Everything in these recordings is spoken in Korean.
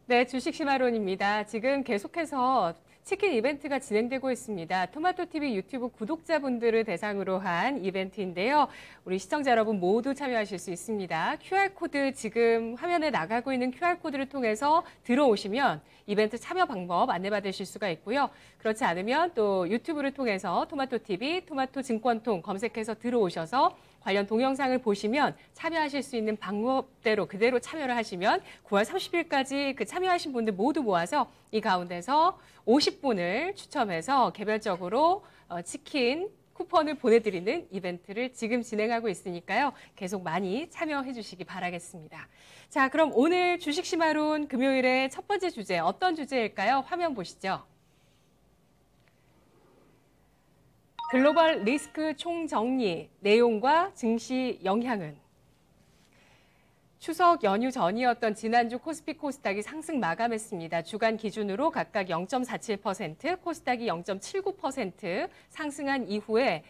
네, 주식시마론입니다. 지금 계속해서 치킨 이벤트가 진행되고 있습니다. 토마토TV 유튜브 구독자분들을 대상으로 한 이벤트인데요. 우리 시청자 여러분 모두 참여하실 수 있습니다. QR코드 지금 화면에 나가고 있는 QR코드를 통해서 들어오시면 이벤트 참여 방법 안내받으실 수가 있고요. 그렇지 않으면 또 유튜브를 통해서 토마토TV, 토마토증권통 검색해서 들어오셔서 관련 동영상을 보시면 참여하실 수 있는 방법대로 그대로 참여를 하시면 9월 30일까지 그 참여하신 분들 모두 모아서 이 가운데서 50분을 추첨해서 개별적으로 치킨 쿠폰을 보내드리는 이벤트를 지금 진행하고 있으니까요. 계속 많이 참여해 주시기 바라겠습니다. 자, 그럼 오늘 주식시마론 금요일의 첫 번째 주제 어떤 주제일까요? 화면 보시죠. 글로벌 리스크 총정리, 내용과 증시 영향은? 추석 연휴 전이었던 지난주 코스피 코스닥이 상승 마감했습니다. 주간 기준으로 각각 0.47%, 코스닥이 0.79% 상승한 이후에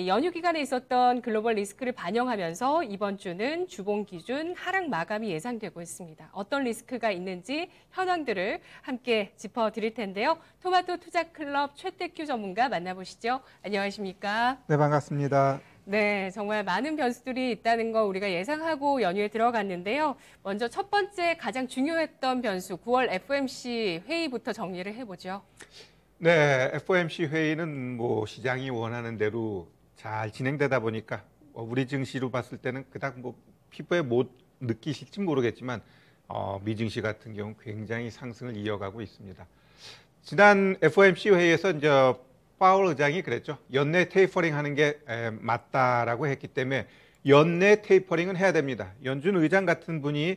연휴 기간에 있었던 글로벌 리스크를 반영하면서 이번 주는 주봉 기준 하락 마감이 예상되고 있습니다. 어떤 리스크가 있는지 현황들을 함께 짚어드릴 텐데요. 토마토 투자클럽 최태규 전문가 만나보시죠. 안녕하십니까? 네, 반갑습니다. 네, 정말 많은 변수들이 있다는 거 우리가 예상하고 연휴에 들어갔는데요. 먼저 첫 번째 가장 중요했던 변수, 9월 FOMC 회의부터 정리를 해보죠. 네, FOMC 회의는 뭐 시장이 원하는 대로 잘 진행되다 보니까 우리 증시로 봤을 때는 그닥 뭐 피부에 못 느끼실지 모르겠지만 미 증시 같은 경우 굉장히 상승을 이어가고 있습니다. 지난 FOMC 회의에서 이제 파월 의장이 그랬죠. 연내 테이퍼링 하는 게 맞다라고 했기 때문에 연내 테이퍼링은 해야 됩니다. 연준 의장 같은 분이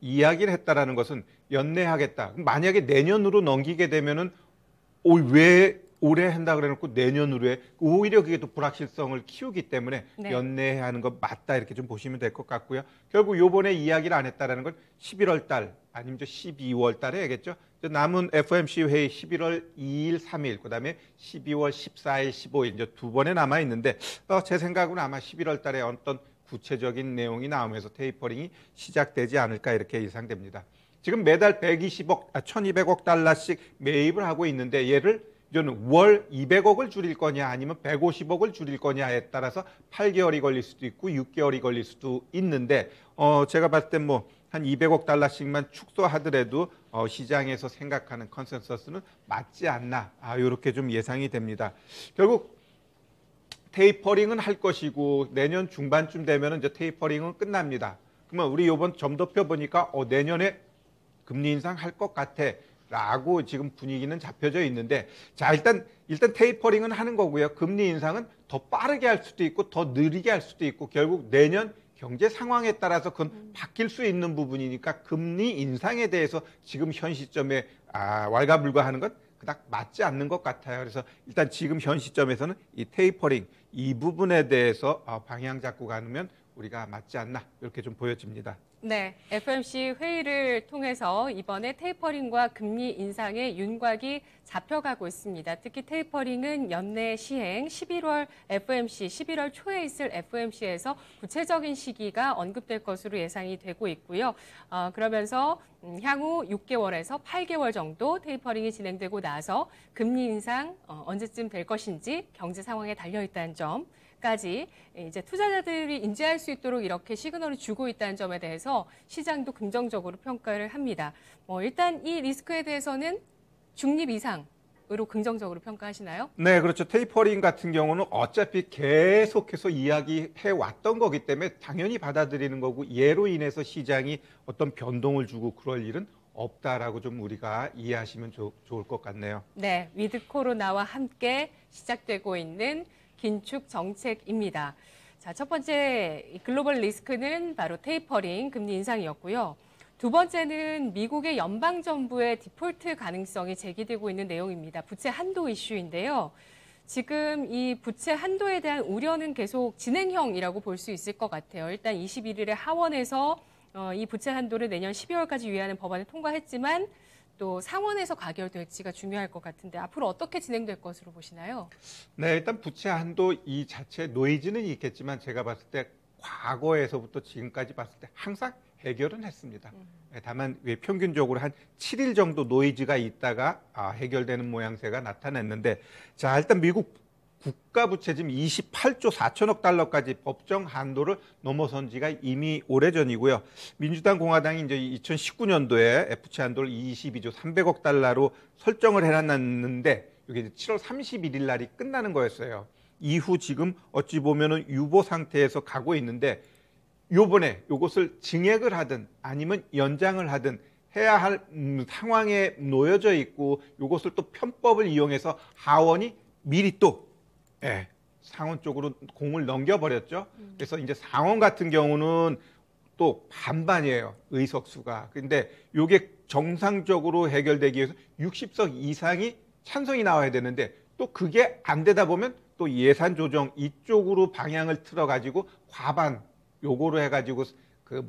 이야기를 했다라는 것은 연내하겠다. 만약에 내년으로 넘기게 되면은 왜 올해 한다 그래놓고 내년으로 해? 오히려 그게 또 불확실성을 키우기 때문에 네. 연내에 하는 거 맞다 이렇게 좀 보시면 될 것 같고요. 결국 요번에 이야기를 안 했다라는 건 11월 달 아니면 12월 달에 해야겠죠. 남은 FOMC 회의 11월 2일, 3일, 그다음에 12월 14일, 15일 이제 두 번에 남아 있는데 제 생각으로는 아마 11월 달에 어떤 구체적인 내용이 나오면서 테이퍼링이 시작되지 않을까 이렇게 예상됩니다. 지금 매달 1200억 달러씩 매입을 하고 있는데 얘를 저는 월 200억을 줄일 거냐 아니면 150억을 줄일 거냐에 따라서 8개월이 걸릴 수도 있고 6개월이 걸릴 수도 있는데 제가 봤을 때 뭐 한 200억 달러씩만 축소하더라도 시장에서 생각하는 컨센서스는 맞지 않나 이렇게 좀 예상이 됩니다. 결국 테이퍼링은 할 것이고 내년 중반쯤 되면 이제 테이퍼링은 끝납니다. 그러면 우리 이번 점도표 보니까 내년에 금리 인상할 것 같아 라고 지금 분위기는 잡혀져 있는데 자 일단 테이퍼링은 하는 거고요. 금리 인상은 더 빠르게 할 수도 있고 더 느리게 할 수도 있고 결국 내년 경제 상황에 따라서 그건 바뀔 수 있는 부분이니까 금리 인상에 대해서 지금 현 시점에 왈가불가하는 건 그닥 맞지 않는 것 같아요. 그래서 일단 지금 현 시점에서는 이 테이퍼링 이 부분에 대해서 방향 잡고 가면 우리가 맞지 않나 이렇게 좀 보여집니다. 네, FOMC 회의를 통해서 이번에 테이퍼링과 금리 인상의 윤곽이 잡혀가고 있습니다. 특히 테이퍼링은 연내 시행 11월 FOMC, 11월 초에 있을 FOMC에서 구체적인 시기가 언급될 것으로 예상이 되고 있고요. 그러면서 향후 6개월에서 8개월 정도 테이퍼링이 진행되고 나서 금리 인상 언제쯤 될 것인지 경제 상황에 달려있다는 점. 까지 이제 투자자들이 인지할 수 있도록 이렇게 시그널을 주고 있다는 점에 대해서 시장도 긍정적으로 평가를 합니다. 일단 이 리스크에 대해서는 중립 이상으로 긍정적으로 평가하시나요? 네, 그렇죠. 테이퍼링 같은 경우는 어차피 계속해서 이야기해 왔던 거기 때문에 당연히 받아들이는 거고 얘로 인해서 시장이 어떤 변동을 주고 그럴 일은 없다라고 좀 우리가 이해하시면 좋을 것 같네요. 네, 위드 코로나와 함께 시작되고 있는 긴축 정책입니다. 자, 첫 번째 글로벌 리스크는 바로 테이퍼링 금리 인상이었고요. 두 번째는 미국의 연방정부의 디폴트 가능성이 제기되고 있는 내용입니다. 부채 한도 이슈인데요. 지금 이 부채 한도에 대한 우려는 계속 진행형이라고 볼 수 있을 것 같아요. 일단 21일에 하원에서 이 부채 한도를 내년 12월까지 유예하는 법안을 통과했지만 또 상원에서 가결될지가 중요할 것 같은데 앞으로 어떻게 진행될 것으로 보시나요? 네, 일단 부채 한도 이 자체 노이즈는 있겠지만 제가 봤을 때 과거에서부터 지금까지 봤을 때 항상 해결은 했습니다. 다만 왜 평균적으로 한 7일 정도 노이즈가 있다가 해결되는 모양새가 나타났는데, 자, 일단 미국 국가부채 지금 28조 4천억 달러까지 법정 한도를 넘어선 지가 이미 오래전이고요. 민주당 공화당이 이제 2019년도에 F채 한도를 22조 300억 달러로 설정을 해놨는데 이게 이제 7월 31일 날이 끝나는 거였어요. 이후 지금 어찌 보면은 유보 상태에서 가고 있는데, 요번에 요것을 증액을 하든 아니면 연장을 하든 해야 할 상황에 놓여져 있고, 요것을 또 편법을 이용해서 하원이 미리 또 상원 쪽으로 공을 넘겨버렸죠. 그래서 이제 상원 같은 경우는 또 반반이에요, 의석수가. 근데 요게 정상적으로 해결되기 위해서 60석 이상이 찬성이 나와야 되는데, 또 그게 안 되다 보면 또 예산 조정 이쪽으로 방향을 틀어가지고 과반 요거로 해가지고 그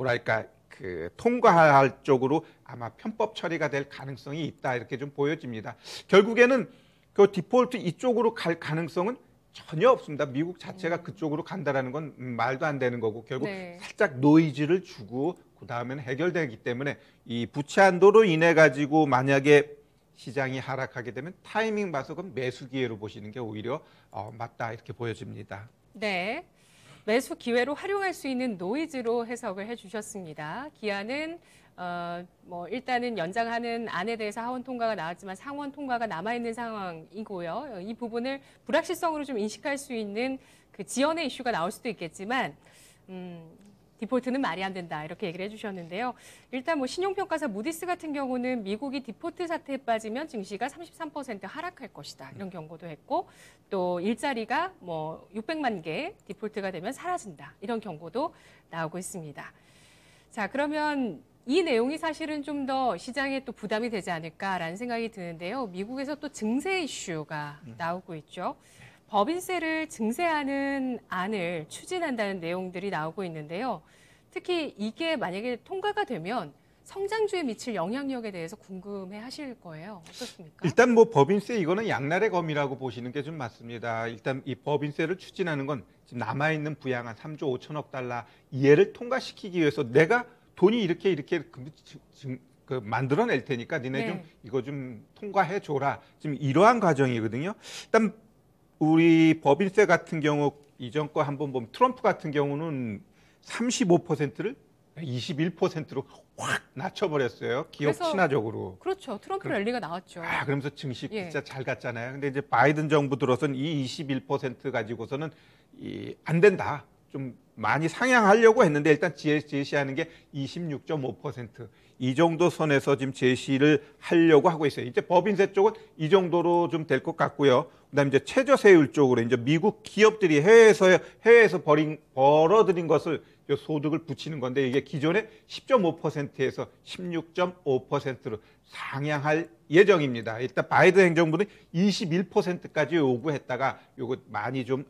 통과할 쪽으로 아마 편법 처리가 될 가능성이 있다, 이렇게 좀 보여집니다. 결국에는 그 디폴트 이쪽으로 갈 가능성은 전혀 없습니다. 미국 자체가 그쪽으로 간다라는 건 말도 안 되는 거고, 결국 살짝 노이즈를 주고 그 다음에는 해결되기 때문에 이 부채 한도로 인해 가지고 만약에 시장이 하락하게 되면 타이밍 봐서 그건 매수 기회로 보시는 게 오히려 맞다, 이렇게 보여집니다. 네, 매수 기회로 활용할 수 있는 노이즈로 해석을 해주셨습니다. 기아는 뭐 일단은 연장하는 안에 대해서 하원 통과가 나왔지만 상원 통과가 남아있는 상황이고요. 이 부분을 불확실성으로 좀 인식할 수 있는 그 지연의 이슈가 나올 수도 있겠지만 디폴트는 말이 안 된다, 이렇게 얘기를 해주셨는데요. 일단 뭐 신용평가사 무디스 같은 경우는 미국이 디폴트 사태에 빠지면 증시가 33% 하락할 것이다, 이런 경고도 했고, 또 일자리가 뭐 600만 개 디폴트가 되면 사라진다, 이런 경고도 나오고 있습니다. 자, 그러면 이 내용이 사실은 좀 더 시장에 또 부담이 되지 않을까라는 생각이 드는데요. 미국에서 또 증세 이슈가 나오고 있죠. 법인세를 증세하는 안을 추진한다는 내용들이 나오고 있는데요. 특히 이게 만약에 통과가 되면 성장주에 미칠 영향력에 대해서 궁금해 하실 거예요. 어떻습니까? 일단 뭐 법인세 이거는 양날의 검이라고 보시는 게 좀 맞습니다. 일단 이 법인세를 추진하는 건 지금 남아있는 부양 한 3조 5천억 달러 얘를 통과시키기 위해서 내가 돈이 이렇게 만들어낼 테니까 니네 좀 이거 좀 통과해 줘라, 지금 이러한 과정이거든요. 일단 우리 법인세 같은 경우 이전 거 한번 보면 트럼프 같은 경우는 35%를 21%로 확 낮춰버렸어요. 기업 친화적으로. 그렇죠. 트럼프 랠리가 나왔죠. 그러면서 증시 진짜 잘 갔잖아요. 근데 이제 바이든 정부 들어서는 이 21% 가지고서는 안 된다, 좀 많이 상향하려고 했는데 일단 제시하는 게 26.5%. 이 정도 선에서 지금 제시를 하려고 하고 있어요. 이제 법인세 쪽은 이 정도로 좀 될 것 같고요. 그다음에 이제 최저세율 쪽으로 이제 미국 기업들이 해외에서 벌어들인 것을 소득을 붙이는 건데, 이게 기존에 10.5%에서 16.5%로 상향할 예정입니다. 일단 바이든 행정부는 21%까지 요구했다가 요거 많이 좀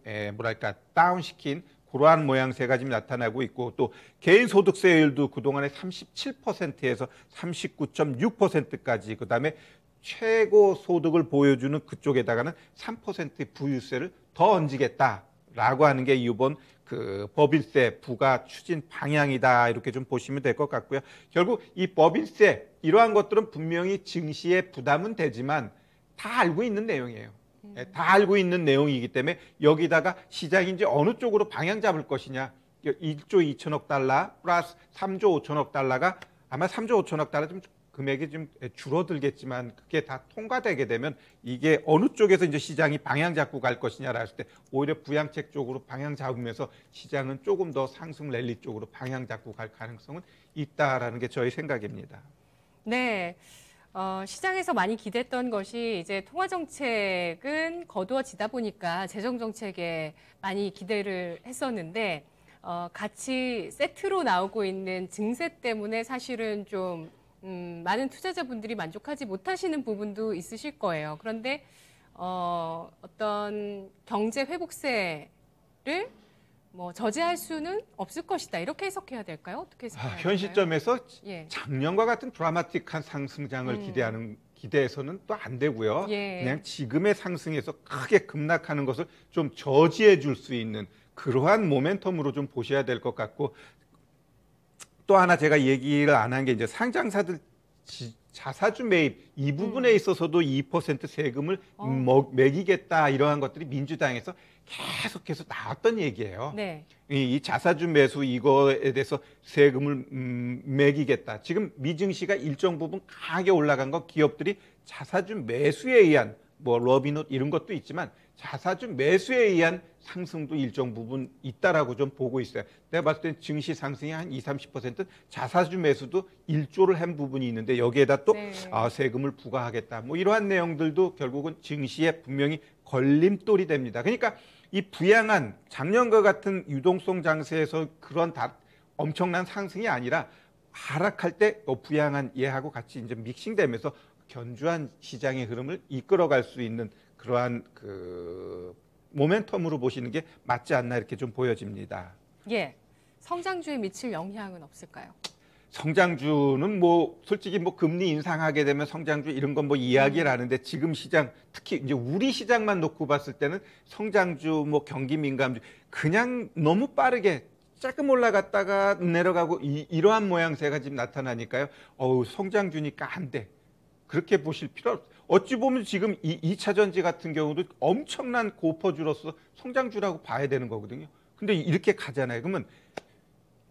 다운시킨 그러한 모양새가 지금 나타나고 있고, 또 개인소득세율도 그동안에 37%에서 39.6%까지, 그다음에 최고 소득을 보여주는 그쪽에다가는 3% 부유세를 더 얹겠다라고 하는 게 이번 그 법인세 부과 추진 방향이다, 이렇게 좀 보시면 될 것 같고요. 결국 이 법인세 이러한 것들은 분명히 증시에 부담은 되지만 다 알고 있는 내용이에요. 다 알고 있는 내용이기 때문에 여기다가 시장이 이제 어느 쪽으로 방향 잡을 것이냐, 1조 2천억 달러 플러스 3조 5천억 달러가 아마 3조 5천억 달러 좀 금액이 좀 줄어들겠지만, 그게 다 통과되게 되면 이게 어느 쪽에서 이제 시장이 방향 잡고 갈 것이냐라 했을 때 오히려 부양책 쪽으로 방향 잡으면서 시장은 조금 더 상승 랠리 쪽으로 방향 잡고 갈 가능성은 있다라는 게 저희 생각입니다. 네. 시장에서 많이 기대했던 것이 이제 통화 정책은 거두어지다 보니까 재정 정책에 많이 기대를 했었는데, 같이 세트로 나오고 있는 증세 때문에 사실은 좀 많은 투자자분들이 만족하지 못하시는 부분도 있으실 거예요. 그런데 어떤 경제 회복세를 뭐 저지할 수는 없을 것이다, 이렇게 해석해야 될까요? 어떻게 해석해야 될까요? 현 시점에서 작년과 같은 드라마틱한 상승장을 기대해서는 또 안 되고요. 그냥 지금의 상승에서 크게 급락하는 것을 좀 저지해 줄 수 있는 그러한 모멘텀으로 좀 보셔야 될 것 같고, 또 하나 제가 얘기를 안 한 게 이제 상장사들 자사주 매입 이 부분에 있어서도 2% 세금을 매기겠다 이러한 것들이 민주당에서 계속해서 나왔던 얘기예요. 네. 이 자사주 매수 이거에 대해서 세금을 매기겠다. 지금 미증시가 일정 부분 강하게 올라간 건 기업들이 자사주 매수에 의한 뭐 러비넛 이런 것도 있지만 자사주 매수에 의한 상승도 일정 부분 있다라고 좀 보고 있어요. 내가 봤을 땐 증시 상승이 한 20-30%는 자사주 매수도 1조를 한 부분이 있는데 여기에다 또 네. 세금을 부과하겠다. 뭐 이러한 내용들도 결국은 증시에 분명히 걸림돌이 됩니다. 그러니까 이 부양한 작년과 같은 유동성 장세에서 그런 엄청난 상승이 아니라 하락할 때 부양한 예하고 같이 이제 믹싱되면서 견주한 시장의 흐름을 이끌어갈 수 있는 그러한 그 모멘텀으로 보시는 게 맞지 않나 이렇게 좀 보여집니다. 예. 성장주에 미칠 영향은 없을까요? 성장주는 뭐 솔직히 뭐 금리 인상하게 되면 성장주 이런 건 뭐 이야기를 하는데 지금 시장 특히 이제 우리 시장만 놓고 봤을 때는 성장주 뭐 경기 민감주 그냥 너무 빠르게 조금 올라갔다가 내려가고 이러한 모양새가 지금 나타나니까요. 성장주니까 안 돼. 그렇게 보실 필요 없어요. 어찌 보면 지금 이 2차 전지 같은 경우도 엄청난 고퍼주로서 성장주라고 봐야 되는 거거든요. 근데 이렇게 가잖아요. 그러면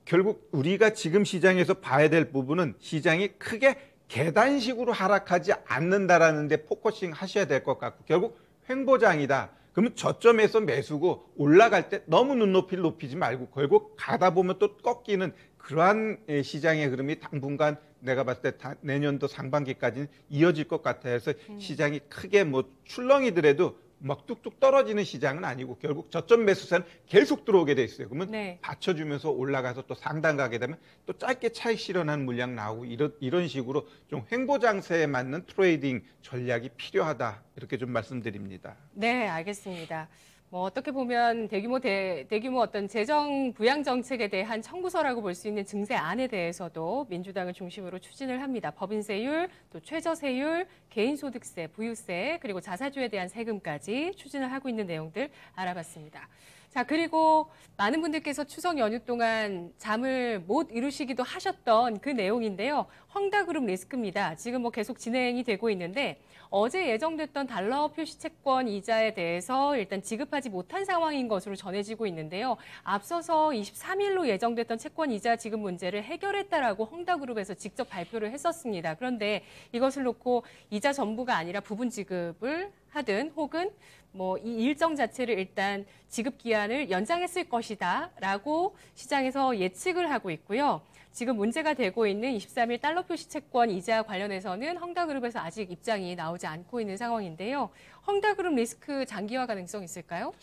결국 우리가 지금 시장에서 봐야 될 부분은 시장이 크게 계단식으로 하락하지 않는다라는 데 포커싱 하셔야 될 것 같고 결국 횡보장이다. 그러면 저점에서 매수고 올라갈 때 너무 눈높이를 높이지 말고 결국 가다 보면 또 꺾이는 그러한 시장의 흐름이 당분간 내가 봤을 때 내년도 상반기까지는 이어질 것 같아요. 그래서 시장이 크게 뭐 출렁이더라도 막 뚝뚝 떨어지는 시장은 아니고 결국 저점 매수세는 계속 들어오게 돼 있어요. 그러면 네. 받쳐주면서 올라가서 또 상단 가게 되면 또 짧게 차익 실현하는 물량 나오고 이런 식으로 좀 횡보 장세에 맞는 트레이딩 전략이 필요하다 이렇게 좀 말씀드립니다. 네, 알겠습니다. 뭐 어떻게 보면 대규모 어떤 재정 부양 정책에 대한 청구서라고 볼 수 있는 증세안에 대해서도 민주당을 중심으로 추진을 합니다. 법인세율, 또 최저세율, 개인소득세, 부유세, 그리고 자사주에 대한 세금까지 추진을 하고 있는 내용들 알아봤습니다. 자, 그리고 많은 분들께서 추석 연휴 동안 잠을 못 이루시기도 하셨던 그 내용인데요. 헝다그룹 리스크입니다. 지금 뭐 계속 진행이 되고 있는데 어제 예정됐던 달러 표시 채권 이자에 대해서 일단 지급하지 못한 상황인 것으로 전해지고 있는데요. 앞서서 23일로 예정됐던 채권 이자 지급 문제를 해결했다라고 헝다그룹에서 직접 발표를 했었습니다. 그런데 이것을 놓고 이자 전부가 아니라 부분 지급을 하든 혹은 뭐 이 일정 자체를 일단 지급 기한을 연장했을 것이다라고 시장에서 예측을 하고 있고요. 지금 문제가 되고 있는 23일 달러 표시 채권 이자 관련해서는 헝다그룹에서 아직 입장이 나오지 않고 있는 상황인데요. 헝다그룹 리스크 장기화 가능성 있을까요?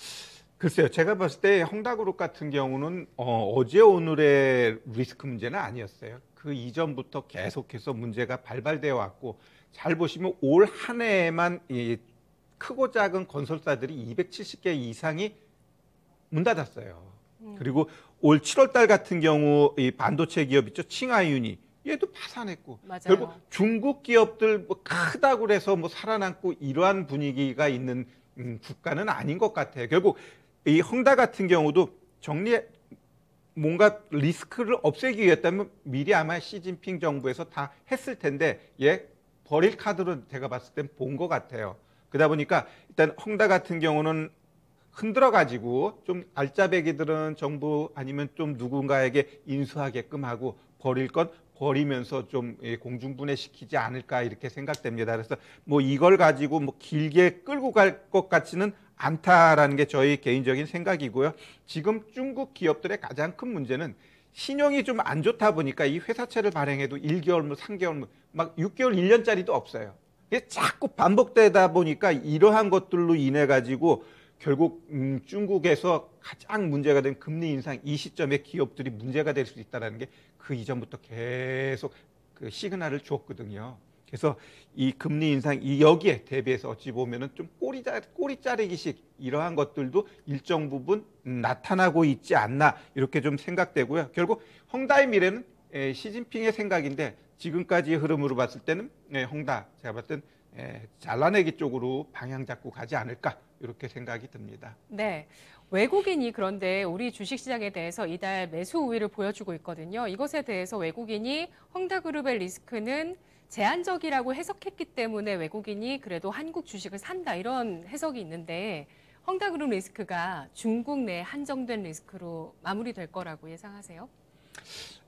글쎄요. 제가 봤을 때 헝다그룹 같은 경우는 어제 오늘의 리스크 문제는 아니었어요. 그 이전부터 계속해서 문제가 발발되어 왔고 잘 보시면 올 한 해에만 크고 작은 건설사들이 270개 이상이 문 닫았어요. 그리고 올 7월 달 같은 경우 이 반도체 기업 있죠. 칭하이윤이 얘도 파산했고 맞아요. 결국 중국 기업들 뭐 크다고 그래서 뭐 살아남고 이러한 분위기가 있는 국가는 아닌 것 같아요. 결국 이 헝다 같은 경우도 뭔가 리스크를 없애기 위했다면 미리 아마 시진핑 정부에서 다 했을 텐데 버릴 카드로 제가 봤을 땐 본 것 같아요. 그러다 보니까 일단 헝다 같은 경우는 흔들어가지고 좀 알짜배기들은 정부 아니면 좀 누군가에게 인수하게끔 하고 버릴 건 버리면서 좀 공중분해시키지 않을까 이렇게 생각됩니다. 그래서 뭐 이걸 가지고 뭐 길게 끌고 갈 것 같지는 않다라는 게 저희 개인적인 생각이고요. 지금 중국 기업들의 가장 큰 문제는 신용이 좀 안 좋다 보니까 이 회사채를 발행해도 1개월, 뭐 3개월, 막 6개월, 1년짜리도 없어요. 이게 자꾸 반복되다 보니까 이러한 것들로 인해 가지고 결국 중국에서 가장 문제가 된 금리 인상 이 시점에 기업들이 문제가 될 수 있다는 게 그 이전부터 계속 그 시그널을 줬거든요. 그래서 이 금리 인상 여기에 대비해서 어찌 보면은 좀 꼬리 자르기식 이러한 것들도 일정 부분 나타나고 있지 않나 이렇게 좀 생각되고요. 결국 헝다의 미래는 시진핑의 생각인데 지금까지의 흐름으로 봤을 때는 헝다 제가 봤을 땐 잘라내기 쪽으로 방향 잡고 가지 않을까 이렇게 생각이 듭니다. 네. 외국인이 그런데 우리 주식시장에 대해서 이달 매수 우위를 보여주고 있거든요. 이것에 대해서 외국인이 헝다그룹의 리스크는 제한적이라고 해석했기 때문에 외국인이 그래도 한국 주식을 산다 이런 해석이 있는데 헝다그룹 리스크가 중국 내 한정된 리스크로 마무리될 거라고 예상하세요?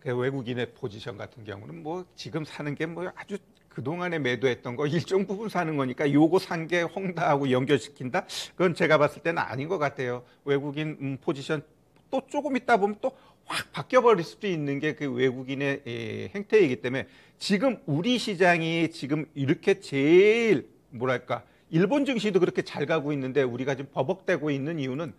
그 외국인의 포지션 같은 경우는 뭐 지금 사는 게 뭐 아주 그동안에 매도했던 거 일정 부분 사는 거니까 요거 산 게 헝다하고 연결시킨다? 그건 제가 봤을 때는 아닌 것 같아요. 외국인 포지션 또 조금 있다 보면 또 확 바뀌어버릴 수도 있는 게 그 외국인의 행태이기 때문에 지금 우리 시장이 지금 이렇게 제일 뭐랄까 일본 증시도 그렇게 잘 가고 있는데 우리가 지금 버벅대고 있는 이유는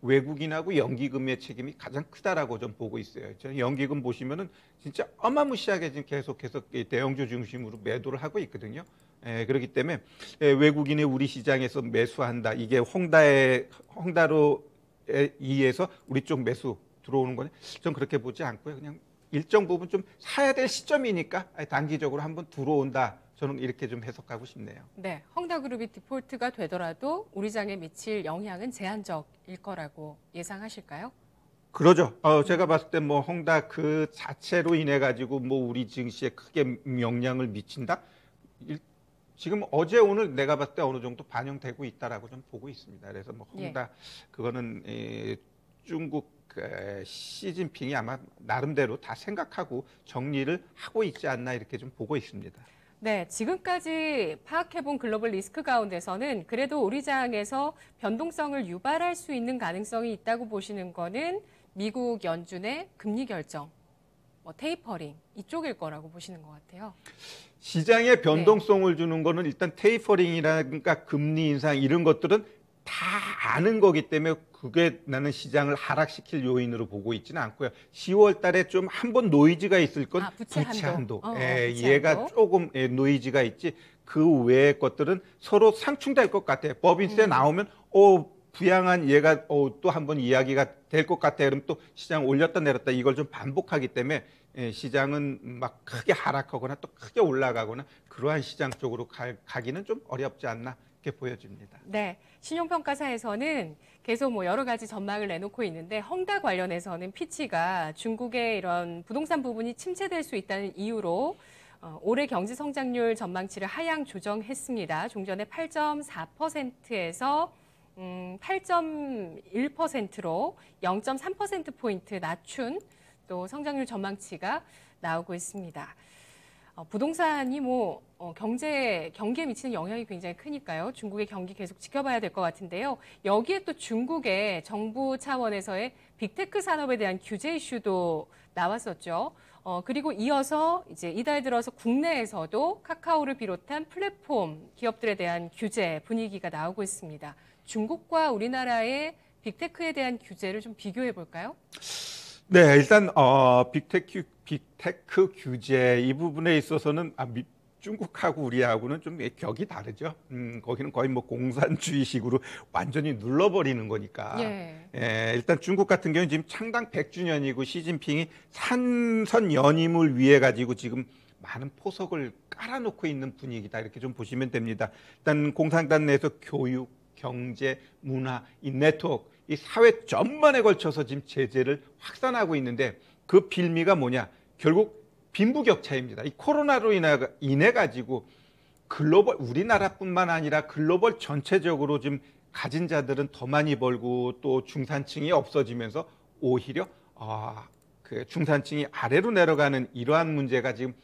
외국인하고 연기금의 책임이 가장 크다라고 좀 보고 있어요. 저는 연기금 보시면은 진짜 어마무시하게 지금 계속해서 대형주 중심으로 매도를 하고 있거든요. 그렇기 때문에 외국인이 우리 시장에서 매수한다. 이게 헝다로 의해서 우리 쪽 매수 들어오는 거는 좀 그렇게 보지 않고요. 그냥 일정 부분 좀 사야 될 시점이니까 단기적으로 한번 들어온다. 저는 이렇게 좀 해석하고 싶네요. 네, 헝다그룹이 디폴트가 되더라도 우리 장에 미칠 영향은 제한적일 거라고 예상하실까요? 그러죠. 제가 봤을 때 뭐 헝다 그 자체로 인해 가지고 뭐 우리 증시에 크게 영향을 미친다. 지금 어제 오늘 내가 봤을 때 어느 정도 반영되고 있다라고 좀 보고 있습니다. 그래서 뭐 헝다 그거는 중국 시진핑이 아마 나름대로 다 생각하고 정리를 하고 있지 않나 이렇게 좀 보고 있습니다. 네, 지금까지 파악해본 글로벌 리스크 가운데서는 그래도 우리 장에서 변동성을 유발할 수 있는 가능성이 있다고 보시는 거는 미국 연준의 금리 결정, 뭐 테이퍼링 이쪽일 거라고 보시는 것 같아요. 시장에 변동성을 주는 거는 일단 테이퍼링이라든가 금리 인상 이런 것들은 다 아는 거기 때문에 그게 나는 시장을 하락시킬 요인으로 보고 있지는 않고요. 10월 달에 좀 한번 노이즈가 있을 건 부채 한도. 얘가 조금 노이즈가 있지 그 외의 것들은 서로 상충될 것 같아요. 법인세 나오면 부양한 얘가 또 한번 이야기가 될 것 같아요. 그럼 또 시장 올렸다 내렸다 이걸 좀 반복하기 때문에 시장은 막 크게 하락하거나 또 크게 올라가거나 그러한 시장 쪽으로 가기는 좀 어렵지 않나 이렇게 보여집니다. 네, 신용평가사에서는 계속 뭐 여러 가지 전망을 내놓고 있는데 헝다 관련해서는 피치가 중국의 이런 부동산 부분이 침체될 수 있다는 이유로 올해 경제 성장률 전망치를 하향 조정했습니다. 종전에 8.4%에서 8.1%로 0.3%포인트 낮춘 또 성장률 전망치가 나오고 있습니다. 부동산이 뭐 경기에 미치는 영향이 굉장히 크니까요. 중국의 경기 계속 지켜봐야 될 것 같은데요. 여기에 또 중국의 정부 차원에서의 빅테크 산업에 대한 규제 이슈도 나왔었죠. 그리고 이어서 이제 이달 들어서 국내에서도 카카오를 비롯한 플랫폼 기업들에 대한 규제 분위기가 나오고 있습니다. 중국과 우리나라의 빅테크에 대한 규제를 좀 비교해 볼까요? 네, 일단 빅테크 규제 이 부분에 있어서는 중국하고 우리하고는 좀 격이 다르죠. 거기는 거의 뭐 공산주의식으로 완전히 눌러버리는 거니까. 일단 중국 같은 경우는 지금 창당 100주년이고 시진핑이 산선 연임을 위해 가지고 지금 많은 포석을 깔아놓고 있는 분위기다 이렇게 좀 보시면 됩니다. 일단 공산당 내에서 교육, 경제, 문화, 이 네트워크, 이 사회 전반에 걸쳐서 지금 제재를 확산하고 있는데 그 빌미가 뭐냐? 결국 빈부격차입니다. 이 코로나로 인해 가지고 글로벌 우리나라뿐만 아니라 글로벌 전체적으로 지금 가진 자들은 더 많이 벌고 또 중산층이 없어지면서 오히려 그 중산층이 아래로 내려가는 이러한 문제가 지금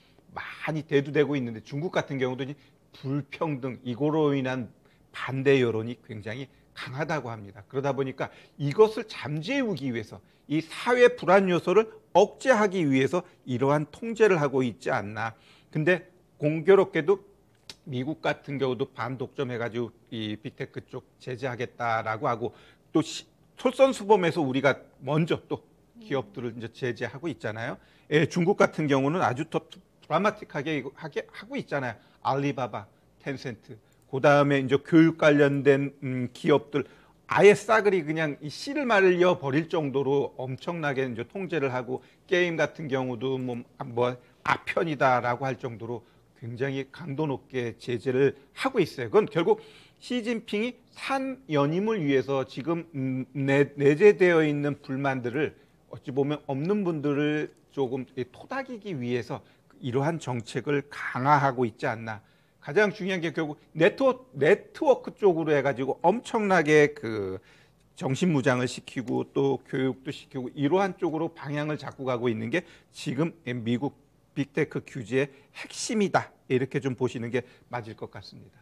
많이 대두되고 있는데 중국 같은 경우도 불평등 이거로 인한 반대 여론이 굉장히 강하다고 합니다. 그러다 보니까 이것을 잠재우기 위해서 이 사회 불안 요소를 억제하기 위해서 이러한 통제를 하고 있지 않나. 근데 공교롭게도 미국 같은 경우도 반독점해가지고 이 빅테크 쪽 제재하겠다라고 하고 또 솔선수범해서 우리가 먼저 또 기업들을 이제 제재하고 있잖아요. 중국 같은 경우는 아주 더 드라마틱하게 하고 있잖아요. 알리바바, 텐센트. 그 다음에 이제 교육 관련된 기업들 아예 싸그리 그냥 이 씨를 말려 버릴 정도로 엄청나게 이제 통제를 하고 게임 같은 경우도 뭐 아편이다라고 할 정도로 굉장히 강도 높게 제재를 하고 있어요. 그건 결국 시진핑이 산 연임을 위해서 지금 내재되어 있는 불만들을 어찌 보면 없는 분들을 조금 토닥이기 위해서 이러한 정책을 강화하고 있지 않나. 가장 중요한 게 결국 네트워크 쪽으로 해가지고 엄청나게 그 정신무장을 시키고 또 교육도 시키고 이러한 쪽으로 방향을 잡고 가고 있는 게 지금 미국 빅테크 규제의 핵심이다. 이렇게 좀 보시는 게 맞을 것 같습니다.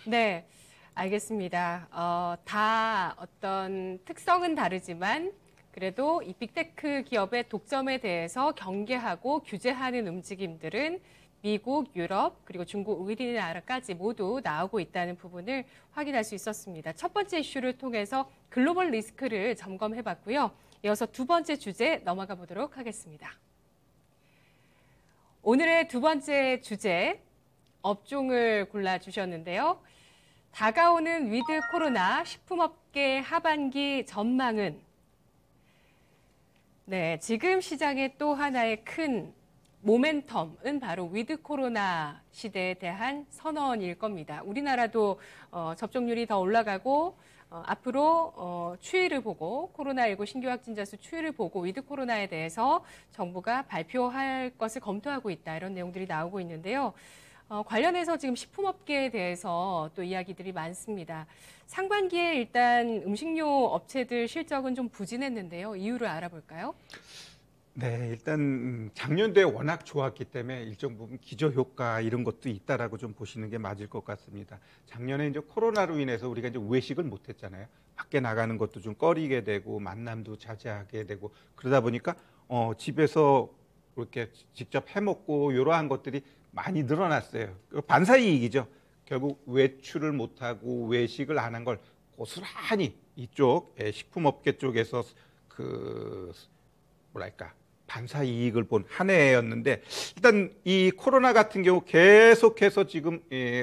네, 알겠습니다. 다 어떤 특성은 다르지만 그래도 이 빅테크 기업의 독점에 대해서 경계하고 규제하는 움직임들은 미국, 유럽, 그리고 중국, 우리나라까지 모두 나오고 있다는 부분을 확인할 수 있었습니다. 첫 번째 이슈를 통해서 글로벌 리스크를 점검해 봤고요. 이어서 두 번째 주제 넘어가 보도록 하겠습니다. 오늘의 두 번째 주제, 업종을 골라주셨는데요. 다가오는 위드 코로나 식품업계 하반기 전망은 네, 지금 시장의 또 하나의 큰 모멘텀은 바로 위드 코로나 시대에 대한 선언일 겁니다. 우리나라도 접종률이 더 올라가고 앞으로 추이를 보고 코로나19 신규 확진자 수 추이를 보고 위드 코로나에 대해서 정부가 발표할 것을 검토하고 있다. 이런 내용들이 나오고 있는데요. 관련해서 지금 식품업계에 대해서 또 이야기들이 많습니다. 상반기에 일단 음식료 업체들 실적은 좀 부진했는데요. 이유를 알아볼까요? 네, 일단 작년도에 워낙 좋았기 때문에 일정 부분 기저효과 이런 것도 있다라고 좀 보시는 게 맞을 것 같습니다. 작년에 이제 코로나로 인해서 우리가 이제 외식을 못 했잖아요. 밖에 나가는 것도 좀 꺼리게 되고 만남도 자제하게 되고 그러다 보니까 집에서 이렇게 직접 해 먹고 이러한 것들이 많이 늘어났어요. 반사이익이죠. 결국 외출을 못 하고 외식을 안 한 걸 고스란히 이쪽 식품업계 쪽에서 그 뭐랄까 반사 이익을 본 한 해였는데 일단 이 코로나 같은 경우 계속해서 지금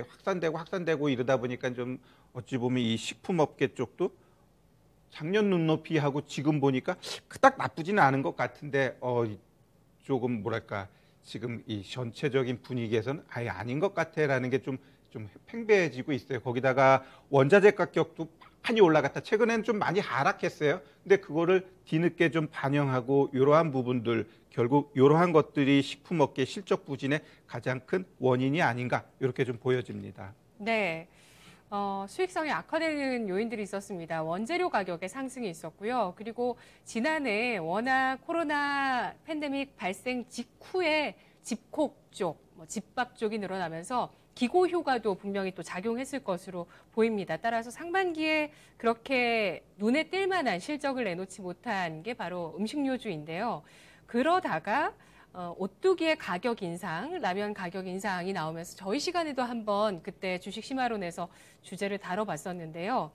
확산되고 이러다 보니까 좀 어찌 보면 이 식품업계 쪽도 작년 눈높이하고 지금 보니까 그닥 나쁘지는 않은 것 같은데 조금 뭐랄까 지금 이 전체적인 분위기에서는 아예 아닌 것 같아라는 게 좀 팽배해지고 있어요. 거기다가 원자재 가격도 많이 올라갔다. 최근에는 좀 많이 하락했어요. 근데 그거를 뒤늦게 좀 반영하고 이러한 부분들 결국 이러한 것들이 식품업계 실적 부진의 가장 큰 원인이 아닌가 이렇게 좀 보여집니다. 네. 수익성이 악화되는 요인들이 있었습니다. 원재료 가격의 상승이 있었고요. 그리고 지난해 워낙 코로나 팬데믹 발생 직후에 집콕 쪽, 집밥 쪽이 늘어나면서 기고 효과도 분명히 또 작용했을 것으로 보입니다. 따라서 상반기에 그렇게 눈에 띌 만한 실적을 내놓지 못한 게 바로 음식료주인데요. 그러다가 오뚜기의 가격 인상, 라면 가격 인상이 나오면서 저희 시간에도 한번 그때 주식 심화론에서 주제를 다뤄봤었는데요.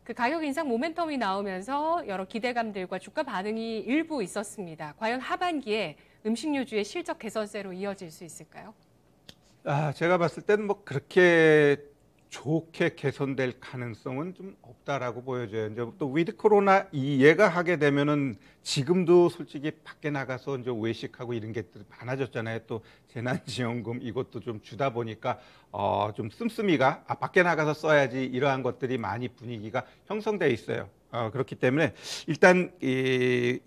그 가격 인상 모멘텀이 나오면서 여러 기대감들과 주가 반응이 일부 있었습니다. 과연 하반기에 음식료주의 실적 개선세로 이어질 수 있을까요? 제가 봤을 때는 뭐 그렇게 좋게 개선될 가능성은 좀 없다라고 보여져요. 이제 또 위드 코로나 얘가 하게 되면은 지금도 솔직히 밖에 나가서 이제 외식하고 이런 게 많아졌잖아요. 또 재난지원금 이것도 좀 주다 보니까 좀 씀씀이가 밖에 나가서 써야지 이러한 것들이 많이 분위기가 형성돼 있어요. 그렇기 때문에 일단 이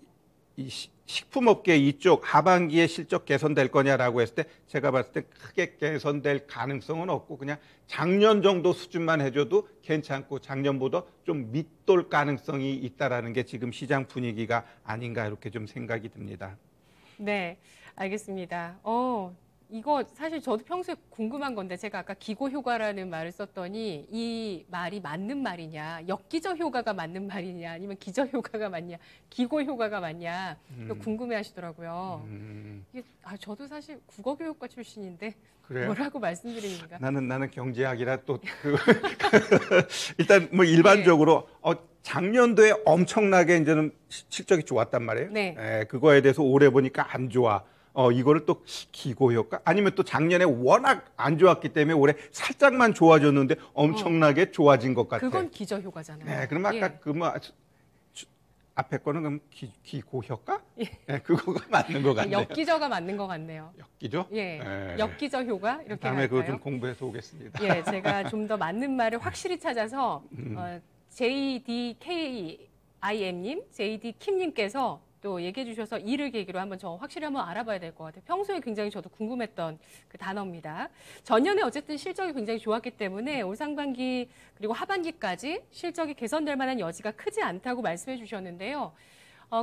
식품업계 이쪽 하반기에 실적 개선될 거냐라고 했을 때 제가 봤을 때 크게 개선될 가능성은 없고 그냥 작년 정도 수준만 해줘도 괜찮고 작년보다 좀 밑돌 가능성이 있다라는 게 지금 시장 분위기가 아닌가 이렇게 좀 생각이 듭니다. 네, 알겠습니다. 이거 사실 저도 평소에 궁금한 건데 제가 아까 기고 효과라는 말을 썼더니 이 말이 맞는 말이냐, 역기저 효과가 맞는 말이냐, 아니면 기저 효과가 맞냐, 기고 효과가 맞냐, 이거 궁금해 하시더라고요. 이게, 저도 사실 국어교육과 출신인데 그래요? 뭐라고 말씀드립니까? 나는 경제학이라 또 일단 뭐 일반적으로 작년도에 엄청나게 이제는 실적이 좋았단 말이에요. 네. 그거에 대해서 올해 보니까 안 좋아. 이거를 또 기고 효과 아니면 또 작년에 워낙 안 좋았기 때문에 올해 살짝만 좋아졌는데 엄청나게 좋아진 것 같아요. 그건 기저 효과잖아요. 네, 그럼 아까 예. 앞에 거는 그럼 기고효과? 예, 그거가 맞는 것 같네요. 엽기저가 맞는 것 같네요. 엽기죠? 예, 예. 엽기저 효과 이렇게 다음에 그거 할까요? 좀 공부해서 오겠습니다. 예, 제가 좀 더 맞는 말을 확실히 찾아서 JDKIM님, JD킴님께서 또 얘기해 주셔서 이를 계기로 한번 저 확실히 한번 알아봐야 될 것 같아요. 평소에 굉장히 저도 궁금했던 그 단어입니다. 전년에 어쨌든 실적이 굉장히 좋았기 때문에 올 상반기 그리고 하반기까지 실적이 개선될 만한 여지가 크지 않다고 말씀해 주셨는데요.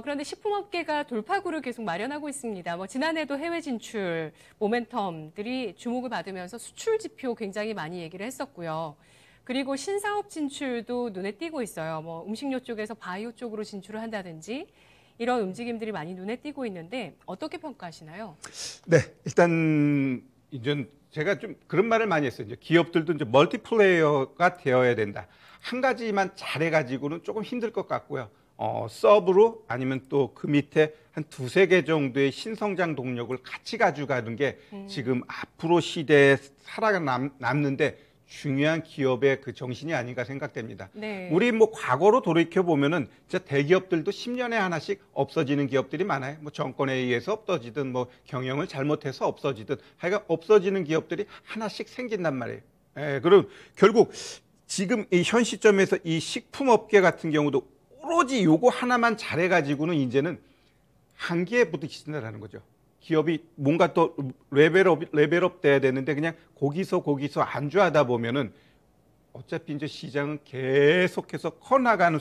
그런데 식품업계가 돌파구를 계속 마련하고 있습니다. 뭐 지난해도 해외 진출 모멘텀들이 주목을 받으면서 수출 지표 굉장히 많이 얘기를 했었고요. 그리고 신사업 진출도 눈에 띄고 있어요. 뭐 음식료 쪽에서 바이오 쪽으로 진출을 한다든지 이런 움직임들이 많이 눈에 띄고 있는데 어떻게 평가하시나요? 네, 일단 이제 제가 좀 그런 말을 많이 했어요. 이제 기업들도 이제 멀티플레이어가 되어야 된다. 한 가지만 잘해가지고는 조금 힘들 것 같고요. 서브로 아니면 또 그 밑에 한 두세 개 정도의 신성장 동력을 같이 가져가는 게 지금 앞으로 시대에 살아남는데 중요한 기업의 그 정신이 아닌가 생각됩니다. 네. 우리 뭐 과거로 돌이켜 보면은 진짜 대기업들도 10년에 하나씩 없어지는 기업들이 많아요. 뭐 정권에 의해서 없어지든 뭐 경영을 잘못해서 없어지든 하여간 없어지는 기업들이 하나씩 생긴단 말이에요. 예, 그럼 결국 지금 이 현 시점에서 이 식품업계 같은 경우도 오로지 요거 하나만 잘해가지고는 이제는 한계에 부딪힌다라는 거죠. 기업이 뭔가 또 레벨업 돼야 되는데 그냥 거기서 안주하다 보면은 어차피 이제 시장은 계속해서 커나가는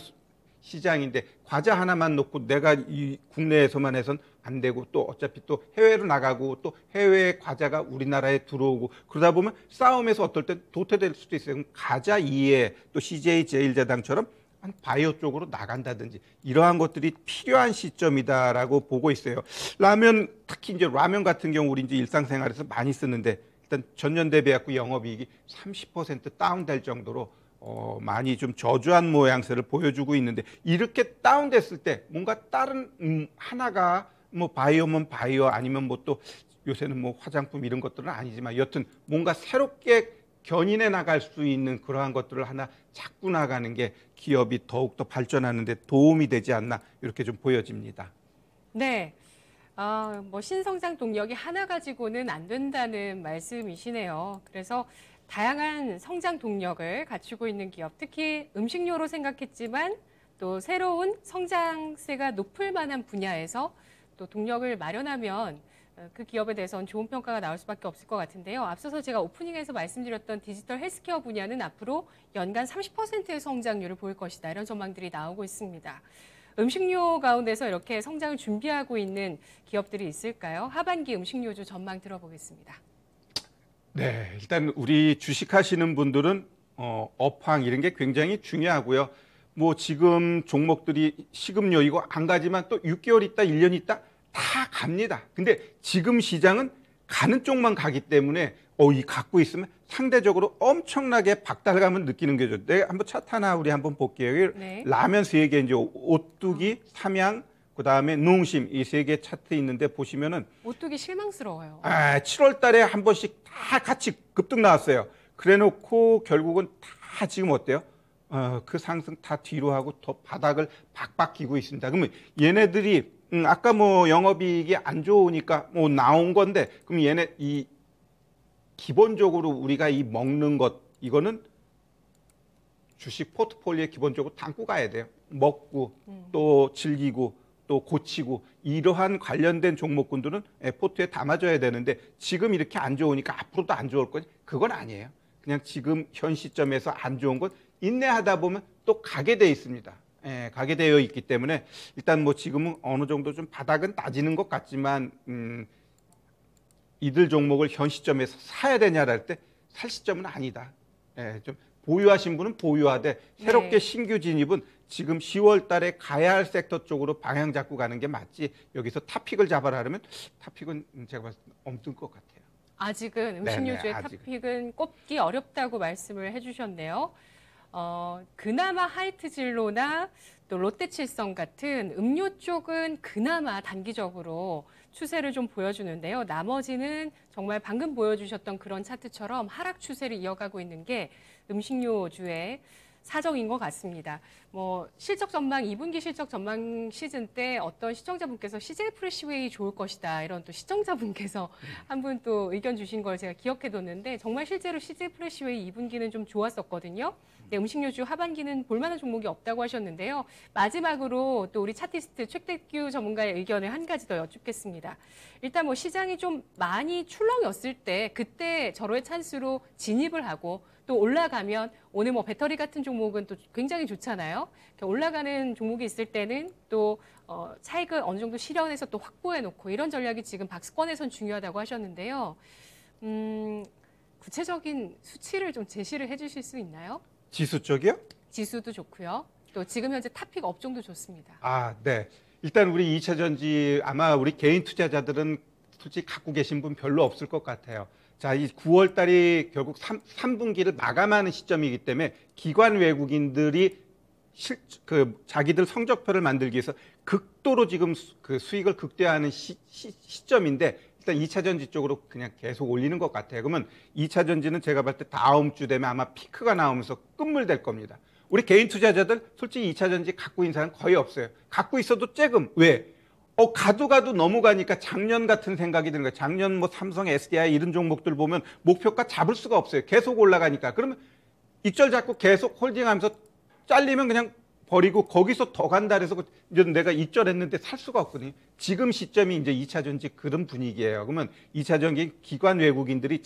시장인데 과자 하나만 놓고 내가 이 국내에서만 해선 안 되고 또 어차피 또 해외로 나가고 또 해외 과자가 우리나라에 들어오고 그러다 보면 싸움에서 어떨 땐 도태될 수도 있어요. 그럼 가자 이에 또 CJ 제일제당처럼 한 바이오 쪽으로 나간다든지 이러한 것들이 필요한 시점이다라고 보고 있어요. 라면 특히 이제 라면 같은 경우 우리 이제 일상생활에서 많이 쓰는데 일단 전년 대비해서 영업이익이 30% 다운될 정도로 많이 좀 저조한 모양새를 보여주고 있는데 이렇게 다운됐을 때 뭔가 다른 하나가 뭐 바이오면 바이오 아니면 뭐 또 요새는 뭐 화장품 이런 것들은 아니지만 여튼 뭔가 새롭게 견인해 나갈 수 있는 그러한 것들을 하나 찾고 나가는 게 기업이 더욱더 발전하는 데 도움이 되지 않나 이렇게 좀 보여집니다. 네. 뭐 신성장 동력이 하나 가지고는 안 된다는 말씀이시네요. 그래서 다양한 성장 동력을 갖추고 있는 기업, 특히 음식료로 생각했지만 또 새로운 성장세가 높을 만한 분야에서 또 동력을 마련하면 그 기업에 대해서는 좋은 평가가 나올 수밖에 없을 것 같은데요. 앞서서 제가 오프닝에서 말씀드렸던 디지털 헬스케어 분야는 앞으로 연간 30%의 성장률을 보일 것이다. 이런 전망들이 나오고 있습니다. 음식료 가운데서 이렇게 성장을 준비하고 있는 기업들이 있을까요? 하반기 음식료주 전망 들어보겠습니다. 네, 일단 우리 주식하시는 분들은 업황 이런 게 굉장히 중요하고요. 뭐 지금 종목들이 식음료 이거 안 가지만 또 6개월 있다, 1년 있다 다 갑니다. 근데 지금 시장은 가는 쪽만 가기 때문에 이 갖고 있으면 상대적으로 엄청나게 박달감을 느끼는 거죠. 내가 한번 차트 하나 우리 한번 볼게요. 네. 라면 3개 이제 오뚜기, 삼양, 그다음에 농심 이 3개 차트 있는데 보시면은 오뚜기 실망스러워요. 7월 달에 한 번씩 다 같이 급등 나왔어요. 그래 놓고 결국은 다 지금 어때요? 그 상승 다 뒤로 하고 더 바닥을 박박 기고 있습니다. 그러면 얘네들이 아까 뭐 영업이익이 안 좋으니까 뭐 나온 건데 그럼 얘네 이 기본적으로 우리가 이 먹는 것 이거는 주식 포트폴리오에 기본적으로 담고 가야 돼요. 먹고 또 즐기고 또 고치고 이러한 관련된 종목군들은 포트에 담아줘야 되는데 지금 이렇게 안 좋으니까 앞으로도 안 좋을 거지 그건 아니에요. 그냥 지금 현 시점에서 안 좋은 건 인내하다 보면 또 가게 돼 있습니다. 가게 되어 있기 때문에 일단 뭐 지금은 어느 정도 좀 바닥은 낮이는 것 같지만 이들 종목을 현 시점에서 사야 되냐를 할 때 살 시점은 아니다. 좀 보유하신 분은 보유하되 새롭게 네. 신규 진입은 지금 10월 달에 가야 할 섹터 쪽으로 방향 잡고 가는 게 맞지 여기서 탑픽을 잡아라 하면 탑픽은 제가 봤을 때 없는 것 같아요. 아직은 음식료주의 아직은. 탑픽은 꼽기 어렵다고 말씀을 해주셨네요. 그나마 하이트진로나 또 롯데칠성 같은 음료 쪽은 그나마 단기적으로 추세를 좀 보여주는데요. 나머지는 정말 방금 보여주셨던 그런 차트처럼 하락 추세를 이어가고 있는 게 음식료주의 사정인 것 같습니다. 뭐 실적 전망 2분기 실적 전망 시즌 때 어떤 시청자분께서 CJ 프레시웨이 좋을 것이다 이런 또 시청자분께서 한 분 또 의견 주신 걸 제가 기억해뒀는데 정말 실제로 CJ 프레시웨이 2분기는 좀 좋았었거든요. 네, 음식료주 하반기는 볼만한 종목이 없다고 하셨는데요. 마지막으로 또 우리 차티스트 최택규 전문가의 의견을 한 가지 더 여쭙겠습니다. 일단 뭐 시장이 좀 많이 출렁였을 때 그때 절호의 찬스로 진입을 하고 또 올라가면 오늘 뭐 배터리 같은 종목은 또 굉장히 좋잖아요. 올라가는 종목이 있을 때는 또 차익을 어느 정도 실현해서 또 확보해 놓고 이런 전략이 지금 박스권에선 중요하다고 하셨는데요. 구체적인 수치를 좀 제시를 해주실 수 있나요? 지수 쪽이요? 지수도 좋고요. 또 지금 현재 탑픽 업종도 좋습니다. 아, 네. 일단 우리 2차 전지 아마 우리 개인 투자자들은 솔직히 갖고 계신 분 별로 없을 것 같아요. 자, 이 9월 달이 결국 3분기를 마감하는 시점이기 때문에 기관 외국인들이 자기들 성적표를 만들기 위해서 극도로 지금 그 수익을 극대화하는 시점인데 일단 2차 전지 쪽으로 그냥 계속 올리는 것 같아요. 그러면 2차 전지는 제가 봤을 때 다음 주 되면 아마 피크가 나오면서 끝물될 겁니다. 우리 개인 투자자들 솔직히 2차 전지 갖고 있는 사람 거의 없어요. 갖고 있어도 쬐금. 왜? 가도 넘어가니까 작년 같은 생각이 드는 거예요. 작년 뭐 삼성, SDI 이런 종목들 보면 목표가 잡을 수가 없어요. 계속 올라가니까. 그러면 이절 잡고 계속 홀딩하면서 잘리면 그냥 버리고 거기서 더 간다 그래서 이제 내가 이절 했는데 살 수가 없거든요. 지금 시점이 이제 2차 전지 그런 분위기예요. 그러면 2차 전지 기관 외국인들이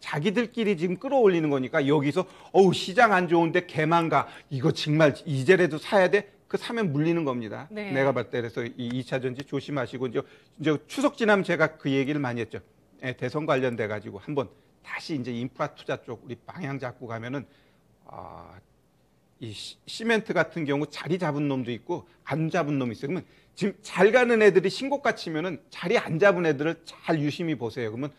자기들끼리 지금 끌어올리는 거니까 여기서 시장 안 좋은데 개만가 이거 정말 이제라도 사야 돼? 그 사면 물리는 겁니다. 네. 내가 봤을 때 그래서 이 2차 전지 조심하시고 이제 추석 지나면 제가 그 얘기를 많이 했죠. 대선 관련돼 가지고 한번 다시 이제 인프라 투자 쪽 우리 방향 잡고 가면은 이 시멘트 같은 경우 자리 잡은 놈도 있고 안 잡은 놈이 있어요. 그러면 지금 잘 가는 애들이 신고가 치면은 자리 안 잡은 애들을 잘 유심히 보세요. 그러면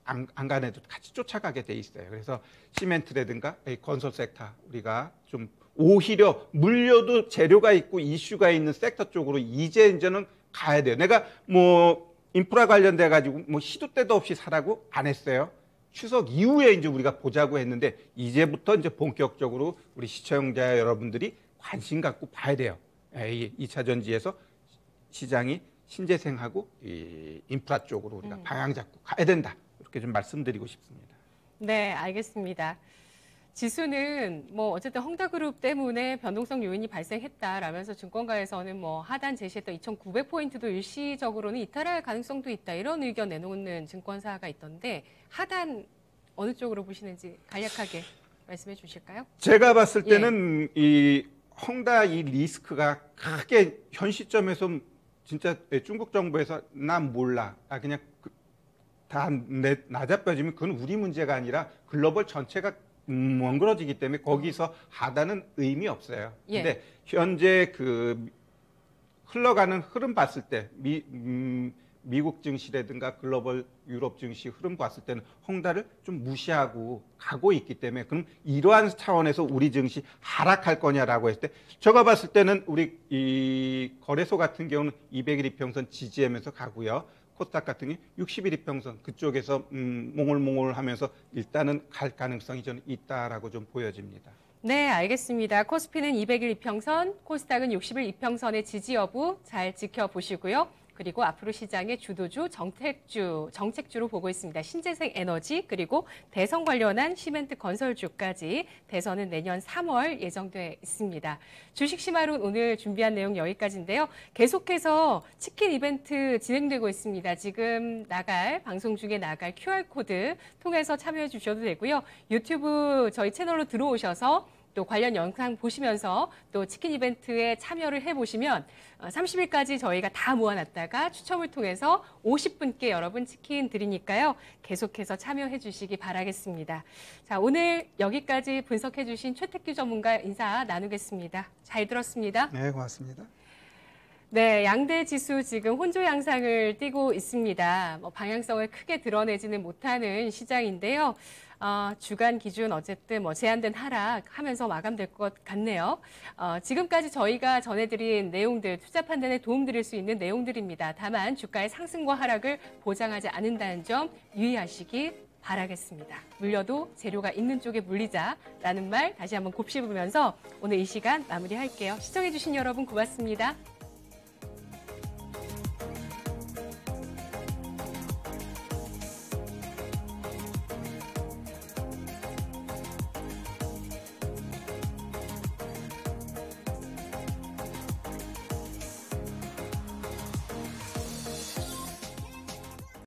안 가는 애도 같이 쫓아가게 돼 있어요. 그래서 시멘트라든가 건설 섹터 우리가 좀 오히려 물려도 재료가 있고 이슈가 있는 섹터 쪽으로 이제는 가야 돼요. 내가 뭐 인프라 관련돼 가지고 뭐 시도 때도 없이 사라고 안 했어요. 추석 이후에 이제 우리가 보자고 했는데 이제부터 이제 본격적으로 우리 시청자 여러분들이 관심 갖고 봐야 돼요. 이 2차 전지에서 시장이 신재생하고 이 인프라 쪽으로 우리가 방향 잡고 가야 된다. 이렇게 좀 말씀드리고 싶습니다. 네, 알겠습니다. 지수는 뭐 어쨌든 헝다그룹 때문에 변동성 요인이 발생했다라면서 증권가에서는 뭐 하단 제시했던 2,900포인트도 일시적으로는 이탈할 가능성도 있다 이런 의견 내놓는 증권사가 있던데 하단 어느 쪽으로 보시는지 간략하게 말씀해 주실까요? 제가 봤을 때는 이 헝다 이 리스크가 크게 현 시점에서 진짜 중국 정부에서 난 몰라. 그냥 다 낮아빠지면 그건 우리 문제가 아니라 글로벌 전체가 멍그러지기 때문에 거기서 하다는 의미 없어요. 근데 현재 그 흘러가는 흐름 봤을 때 미국 증시라든가 글로벌 유럽 증시 흐름 봤을 때는 헝다를 좀 무시하고 가고 있기 때문에 그럼 이러한 차원에서 우리 증시 하락할 거냐라고 했을 때 제가 봤을 때는 우리 이 거래소 같은 경우는 200일 이평선 지지하면서 가고요. 코스닥 같은 경우 60일 이평선 그쪽에서 몽글몽글하면서 일단은 갈 가능성이 저는 있다라고 좀 보여집니다. 네, 알겠습니다. 코스피는 200일 이평선, 코스닥은 60일 이평선의 지지 여부 잘 지켜보시고요. 그리고 앞으로 시장의 주도주, 정책주로 보고 있습니다. 신재생 에너지, 그리고 대선 관련한 시멘트 건설주까지 대선은 내년 3월 예정돼 있습니다. 주식 시마론 오늘 준비한 내용 여기까지인데요. 계속해서 치킨 이벤트 진행되고 있습니다. 지금 방송 중에 나갈 QR코드 통해서 참여해 주셔도 되고요. 유튜브 저희 채널로 들어오셔서 또 관련 영상 보시면서 또 치킨 이벤트에 참여를 해보시면 30일까지 저희가 다 모아놨다가 추첨을 통해서 50분께 여러분 치킨 드리니까요. 계속해서 참여해 주시기 바라겠습니다. 자, 오늘 여기까지 분석해 주신 최택규 전문가 인사 나누겠습니다. 잘 들었습니다. 네, 고맙습니다. 네, 양대 지수 지금 혼조 양상을 띠고 있습니다. 방향성을 크게 드러내지는 못하는 시장인데요. 주간 기준 어쨌든 제한된 하락하면서 마감될 것 같네요. 지금까지 저희가 전해드린 내용들, 투자 판단에 도움드릴 수 있는 내용들입니다. 다만 주가의 상승과 하락을 보장하지 않는다는 점 유의하시기 바라겠습니다. 물려도 재료가 있는 쪽에 물리자라는 말 다시 한번 곱씹으면서 오늘 이 시간 마무리할게요. 시청해주신 여러분 고맙습니다.